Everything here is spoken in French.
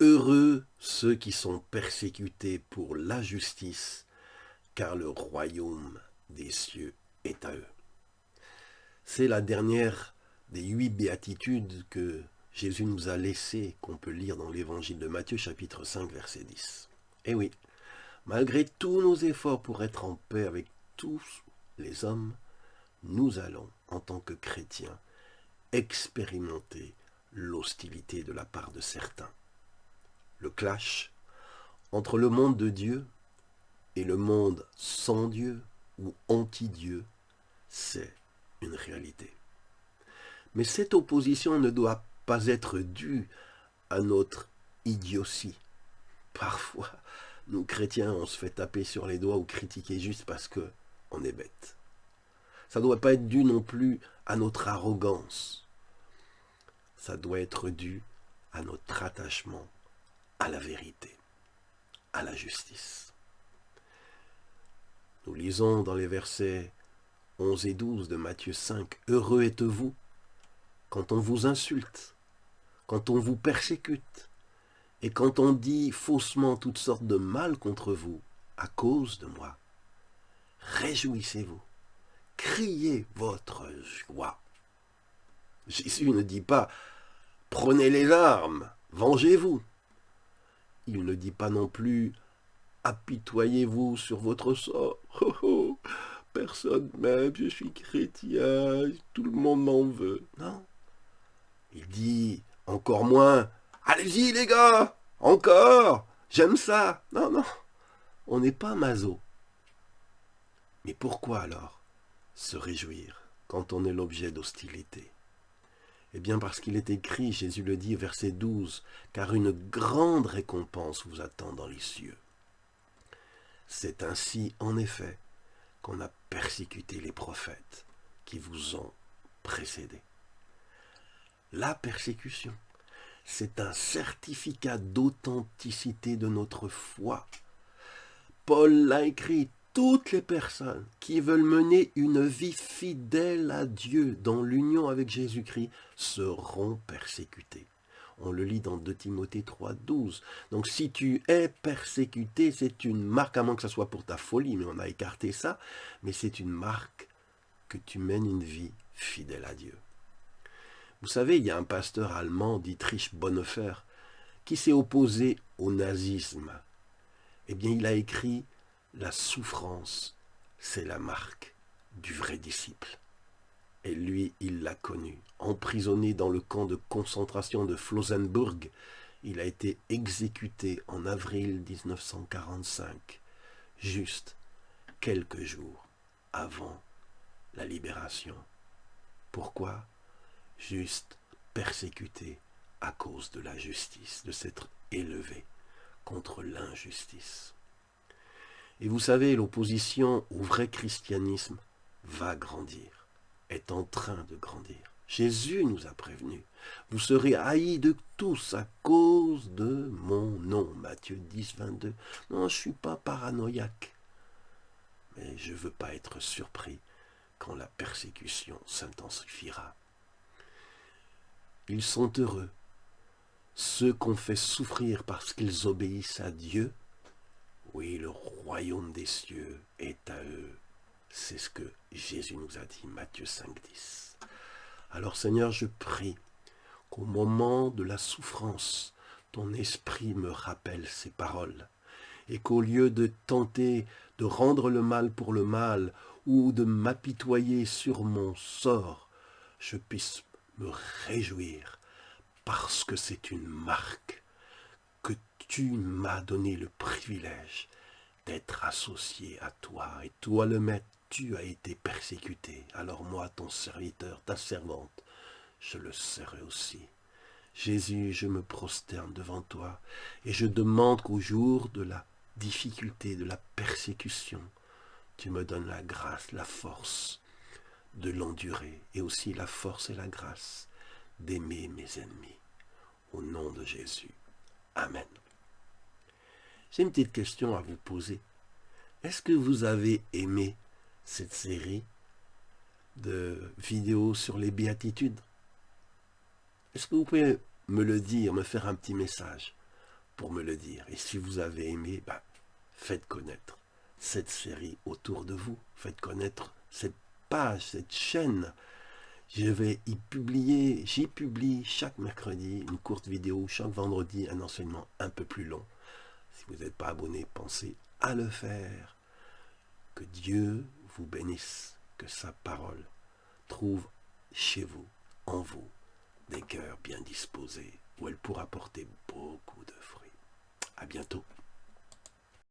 Heureux ceux qui sont persécutés pour la justice, car le royaume des cieux est à eux. C'est la dernière des 8 béatitudes que Jésus nous a laissées, qu'on peut lire dans l'évangile de Matthieu, chapitre 5, verset 10. Et oui, malgré tous nos efforts pour être en paix avec tous les hommes, nous allons, en tant que chrétiens, expérimenter l'hostilité de la part de certains. Le clash entre le monde de Dieu et le monde sans Dieu ou anti-Dieu, c'est une réalité. Mais cette opposition ne doit pas être due à notre idiotie. Parfois, nous chrétiens, on se fait taper sur les doigts ou critiquer juste parce qu'on est bête. Ça ne doit pas être dû non plus à notre arrogance. Ça doit être dû à notre attachement à la vérité, à la justice. Nous lisons dans les versets 11 et 12 de Matthieu 5, « Heureux êtes-vous quand on vous insulte, quand on vous persécute, et quand on dit faussement toutes sortes de mal contre vous à cause de moi. Réjouissez-vous, criez votre joie. » Jésus ne dit pas « Prenez les armes, vengez-vous ». Il ne dit pas non plus « Apitoyez-vous sur votre sort. Oh, oh, personne m'aime, je suis chrétien, tout le monde m'en veut. » Non. Il dit encore moins « Allez-y les gars, encore, j'aime ça. » Non, non, on n'est pas maso. Mais pourquoi alors se réjouir quand on est l'objet d'hostilité? Eh bien parce qu'il est écrit, Jésus le dit, verset 12, « Car une grande récompense vous attend dans les cieux. » C'est ainsi, en effet, qu'on a persécuté les prophètes qui vous ont précédés. La persécution, c'est un certificat d'authenticité de notre foi. Paul l'a écrit, toutes les personnes qui veulent mener une vie fidèle à Dieu dans l'union avec Jésus-Christ seront persécutées. On le lit dans 2 Timothée 3, 12. Donc si tu es persécuté, c'est une marque, à moins que ce soit pour ta folie, mais on a écarté ça, mais c'est une marque que tu mènes une vie fidèle à Dieu. Vous savez, il y a un pasteur allemand, Dietrich Bonhoeffer, qui s'est opposé au nazisme. Eh bien, il a écrit « La souffrance, c'est la marque du vrai disciple ». Et lui, il l'a connu. Emprisonné dans le camp de concentration de Flossenbürg, il a été exécuté en avril 1945, juste quelques jours avant la libération. Pourquoi ? Juste persécuté à cause de la justice, de s'être élevé contre l'injustice. Et vous savez, l'opposition au vrai christianisme va grandir, est en train de grandir. Jésus nous a prévenus. Vous serez haïs de tous à cause de mon nom. Matthieu 10, 22. Non, je ne suis pas paranoïaque. Mais je ne veux pas être surpris quand la persécution s'intensifiera. Ils sont heureux, ceux qu'on fait souffrir parce qu'ils obéissent à Dieu. Oui, le royaume des cieux est à eux. C'est ce que Jésus nous a dit, Matthieu 5, 10. Alors Seigneur, je prie qu'au moment de la souffrance, ton esprit me rappelle ces paroles et qu'au lieu de tenter de rendre le mal pour le mal ou de m'apitoyer sur mon sort, je puisse me réjouir parce que c'est une marque que tu m'as donné le privilège d'être associé à toi. Et toi le maître, tu as été persécuté. Alors moi, ton serviteur, ta servante, je le serai aussi. Jésus, je me prosterne devant toi et je demande qu'au jour de la difficulté, de la persécution, tu me donnes la grâce, la force de l'endurer et aussi la force et la grâce d'aimer mes ennemis. Au nom de Jésus. Amen. J'ai une petite question à vous poser. Est-ce que vous avez aimé cette série de vidéos sur les béatitudes? Est-ce que vous pouvez me le dire, me faire un petit message? pour me le dire. Et si vous avez aimé, faites connaître cette série autour de vous. Faites connaître cette page, cette chaîne. J'y publie chaque mercredi une courte vidéo, chaque vendredi un enseignement un peu plus long. Si vous n'êtes pas abonné, pensez à le faire. Que Dieu vous bénisse, que sa parole trouve chez vous, en vous, des cœurs bien disposés, où elle pourra porter beaucoup de fruits. À bientôt.